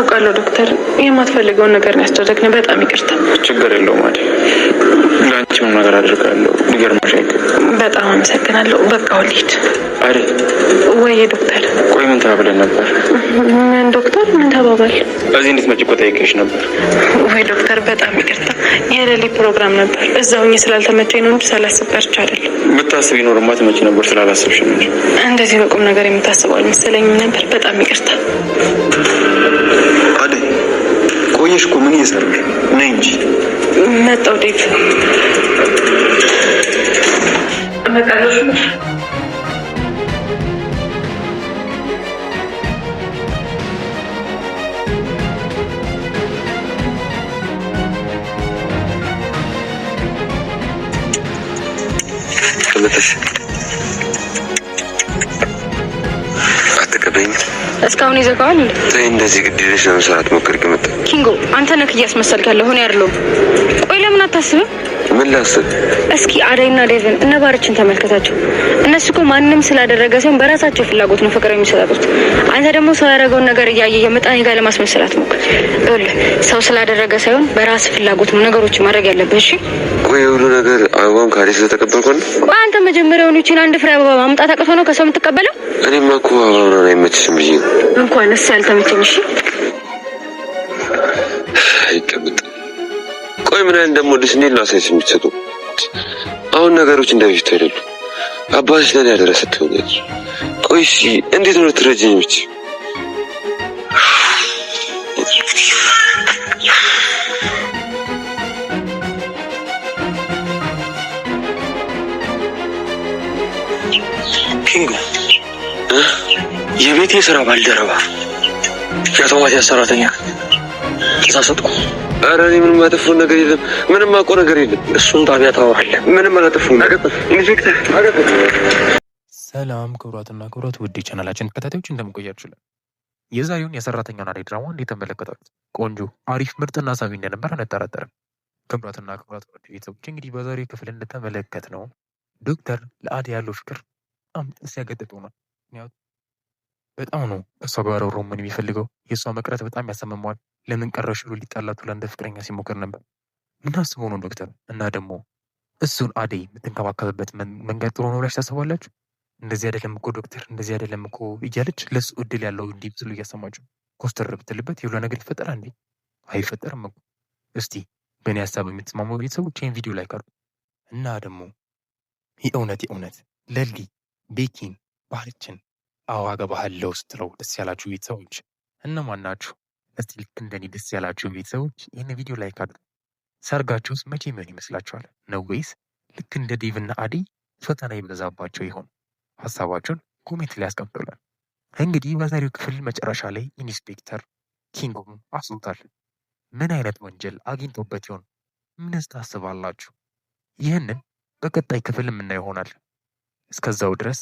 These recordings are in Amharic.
አውቃለሁ ዶክተር፣ የማትፈልገውን ነገር ነው ያስደረግነው። በጣም ይቅርታ። ችግር የለውም አይደል? ለአንቺ ምን ነገር አድርጋለሁ? ሊገርምሽ አይገርም። በጣም አመሰግናለሁ። በቃ ልሂድ አይደል? ወይ ዶክተር። ቆይ ምን ተባብለን ነበር? ምን ዶክተር? ምን ተባባል? እዚህ እንድትመጪ እኮ ጠይቄሽ ነበር። ወይ ዶክተር፣ በጣም ይቅርታ። የሌሊት ፕሮግራም ነበር። እዛውኝ ስላልተመቸኝ ነው እንጂ ሳላስብ ቀርቼ አይደለም። ብታስቢ ኖርማ ትመጪ ነበር። ስላላሰብሽ ነው እንጂ እንደዚህ በቁም ነገር የምታስበው አልመሰለኝም ነበር። በጣም ይቅርታ። አደይ ቆየሽ እኮ ምን እየሰራሽ ነይ እንጂ። መጣሁ ዴቭ። አትቀበኝ። እስካሁን ይዘጋዋል። ተይ እንደዚህ ግድ የለሽ ለመስራት ሞክር። ከመጣ ኪንጎ አንተ ነህ እያስመሰልክ ያለው ሆነ ያለው። ቆይ ለምን አታስብም? ምን ላስብ? እስኪ አደይና ዴቭን እነ ባርችን ተመልከታቸው። እነሱ እኮ ማንም ስላደረገ ሳይሆን በራሳቸው ፍላጎት ነው ፍቅር የሚሰጣጡት። አንተ ደግሞ ሰው ያደረገውን ነገር እያየ የመጣኔ ጋር ለማስመሰል አትሞክር። ሰው ስላደረገ ሳይሆን በራስ ፍላጎት ነው ነገሮችን ማድረግ ያለብህ። እሺ ቆይ ሁሉ ነገር አበባውን ካዴ ስለተቀበልኩ ነው። ቆይ አንተ መጀመሪያውኑ ይቺን አንድ ፍሬ አበባ ማምጣት አቅቶ ነው ከሰው የምትቀበለው? እኔማ እኮ አበባ ነው አይመችሽም ብዬ ነው። እንኳን እሱ ያልተመቸኝ። እሺ አይቀበጥ። ቆይ ምን አይነት ደግሞ ልጅ እንዴት ነው አሳይሽ የምትሰጡ? አሁን ነገሮች እንደበፊቱ አይደሉም። አባትሽ ለኔ ያደረሰ ትሆኛለሽ። ቆይ እሺ እንዴት ነው ልትረጂኝ የምትችይው? ኪንጎ የቤት የስራ ባልደረባ የአውቶማቲክ ሰራተኛ ተሳሳትኩ። ኧረ እኔ ምንም ያጠፋሁት ነገር የለም። ምንም አውቀው ነገር የለም። እሱን ጣቢያ ታወራለህ። ምንም አላጠፋሁም። ኢንስፔክተር ሰላም ክቡራትና ክቡራት ውድ ቻናላችን ተከታታዮች እንደምቆያችሁልን የዛሬውን የሰራተኛውን አደይ ድራማ እንዴት ተመለከታችሁት? ቆንጆ፣ አሪፍ፣ ምርጥና ሳቢ እንደነበር አንጠራጠርም። ክቡራትና ክቡራት ውድ ቤተሰቦች እንግዲህ በዛሬው ክፍል እንደተመለከት ነው ዶክተር ለአደይ ያለው ፍቅር በጣም ጥርስ ያገጠጠው ነው። ምክንያቱም በጣም ነው እሷ ጋር ሮማን የሚፈልገው። የእሷ መቅረት በጣም ያሰመመዋል። ለምን ቀረሽ ብሎ ሊጣላቱ ለእንደ ፍቅረኛ ሲሞክር ነበር። ምን አስበው ነው ዶክተር? እና ደግሞ እሱን አደይ የምትንከባከብበት መንገድ ጥሩ ነው ብላችሁ ታስባላችሁ? እንደዚህ አይደለም እኮ ዶክተር፣ እንደዚህ አይደለም እኮ እያለች ለሱ እድል ያለው እንዲህ ብትሉ እያሰማችሁ ኮስተር ብትልበት የሁሉ ነገር ይፈጠራል እንዴ? አይፈጠርም እኮ። እስቲ በእኔ ሀሳብ የምትስማሙ ቤተሰቦች ይህን ቪዲዮ ላይ ቀሩ እና ደግሞ የእውነት ለሊ ቤኪን ባህርችን አገባሃለሁ ስትለው ደስ ያላችሁ ቤተሰቦች እነማን ናችሁ? እስቲ ልክ እንደኔ ደስ ያላችሁ ቤተሰቦች ይህን ቪዲዮ ላይ ካሉ ሰርጋቸውስ መቼ የሚሆን ይመስላችኋል? ነው ወይስ ልክ እንደ ዴቭና አደይ ፈተና ይበዛባቸው ይሆን? ሀሳባቸውን ኮሜንት ላይ ያስቀምጡልን። እንግዲህ በዛሬው ክፍል መጨረሻ ላይ ኢንስፔክተር ኪንጎን አስሩታል። ምን አይነት ወንጀል አግኝቶበት ይሆን? ምንስ ታስባላችሁ? ይህንን በቀጣይ ክፍል የምናየው ይሆናል። እስከዛው ድረስ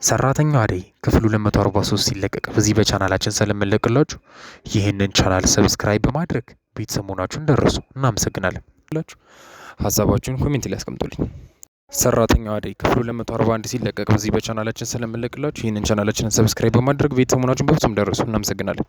ሰራተኛዋ አደይ ክፍሉ 243 ሲለቀቅ በዚህ በቻናላችን ስለምንለቅላችሁ ይህንን ቻናል ሰብስክራይብ በማድረግ ቤተሰብ መሆናችሁን ደረሱ። እናመሰግናለን። ሀሳባችሁን ኮሜንት ላይ ያስቀምጡልኝ። ሰራተኛዋ አደይ ክፍሉ 241 ሲለቀቅ በዚህ በቻናላችን ስለምንለቅላችሁ ይህንን ቻናላችንን ሰብስክራይብ በማድረግ ቤተሰብ መሆናችሁን በፍጹም ደረሱ። እናመሰግናለን።